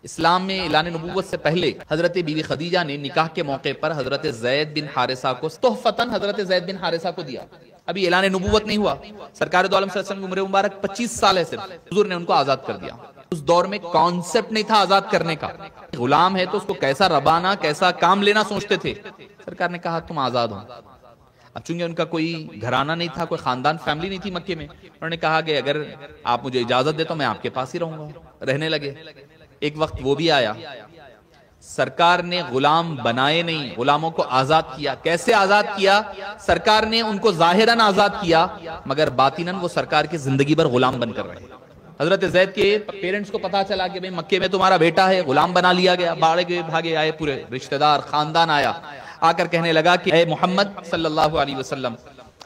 اسلام میں اعلان نبوت سے پہلے حضرت بی بی خدیجہ نے نکاح کے موقع پر حضرت زید بن حارثہ کو تحفتاً حضرت زید بن حارثہ کو دیا. ابھی اعلان نبوت نہیں ہوا. سرکار دو عالم صلی اللہ علیہ وسلم کی عمر مبارک 25 سال ہے صرف. حضور نے ان کو آزاد کر دیا. اس دور میں کانسیپٹ نہیں تھا آزاد کرنے کا. غلام ہے تو اس کو کیسا ربانا کیسا کام لینا سوچتے تھے. سرکار نے کہا تم آزاد ہو. اب چونکہ ان کا کوئی گھرانہ نہیں تھا, کوئی خاندان فیملی نہیں تھی مکے میں, انہوں نے کہا کہ اگر آپ مجھے اجازت دے تو میں آپ کے پاس ہی رہوں گا. رہنے لگے. ایک وقت وہ بھی آیا, سرکار نے غلام بنائے نہیں, غلاموں کو آزاد کیا. کیسے آزاد کیا؟ سرکار نے ان کو ظاہراً آزاد کیا مگر باطناً وہ سرکار کی زندگی بھر غلام بن کر رہے. حضرت زید کے پیرنٹس کو پتا چلا کہ مکے میں تمہارا بیٹا ہے, غلام بنا لیا گیا. بھاگے آئے, پورے رشتہ دار خاندان آیا, آ کر کہنے لگا کہ اے محمد صلی اللہ علیہ وسلم,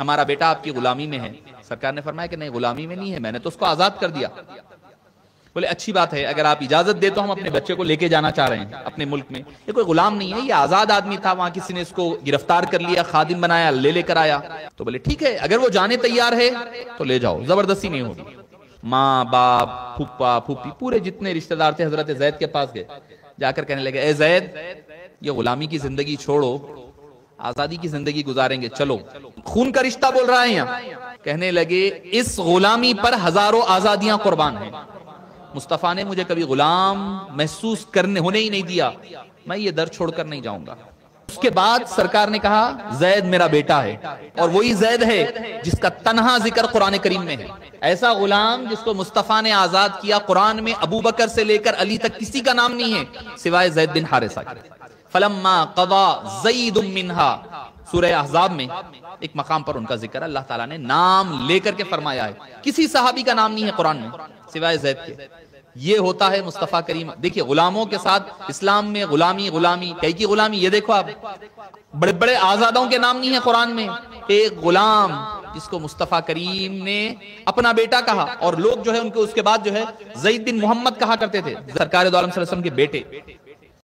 ہمارا بیٹا آپ کی غلامی میں ہے. سرکار نے فرمایا کہ نہیں, غلامی میں نہیں ہے, میں نے تو اس کو آزاد کر دیا. بولے اچھی بات ہے, اگر آپ اجازت دے تو ہم اپنے بچے کو لے کے جانا چاہ رہے ہیں اپنے ملک میں. یہ کوئی غلام نہیں ہے, یہ آزاد آدمی تھا, وہاں کسی نے اس کو گرفتار کر لیا, خادم بنایا, لے کر آیا. تو بولے ٹھیک ہے, اگر وہ جانے تیار ہے تو لے جاؤ, زبردستی نہیں ہوگی. ماں باپ پھپھا پھوپھی پورے جتنے رشتہ دار تھے حضرت زید کے پاس گئے. جا کر کہنے لگے اے زید, یہ غلامی کی زندگی چھوڑو, آزادی کی زندگی گزاریں گے, چلو. خون کا رشتہ بول رہا ہے یہاں. کہنے لگے اس غلامی پر ہزاروں آزادیاں قربان ہیں. مصطفیٰ نے مجھے کبھی غلام محسوس ہونے ہی نہیں دیا, میں یہ در چھوڑ کر نہیں جاؤں گا. اس کے بعد سرکار نے کہا زید میرا بیٹا ہے, اور وہی زید ہے جس کا تنہا ذکر قرآن کریم میں ہے. ایسا غلام جس کو مصطفیٰ نے آزاد کیا, قرآن میں ابو بکر سے لے کر علی تک کسی کا نام نہیں ہے سوائے زید بن حارثہ کے. فلما قضا زید منہا, سورہ احزاب میں ایک مقام پر ان کا ذکر اللہ تعالیٰ نے نام لے کر کے فرمایا ہے. کسی صحابی کا نام نہیں ہے قرآن میں سوائے زید کے. یہ ہوتا ہے مصطفیٰ کریم. دیکھیے غلاموں کے ساتھ اسلام میں غلامی کئی کی غلامی. یہ دیکھو آپ, بڑے بڑے آزادوں کے نام نہیں ہے قرآن میں. ایک غلام جس کو مصطفیٰ کریم نے اپنا بیٹا کہا, اور لوگ جو ہے ان کو اس کے بعد جو ہے زید بن محمد کہا کرتے تھے, سرکار دو عالم صلی اللہ علیہ وسلم کے بیٹے.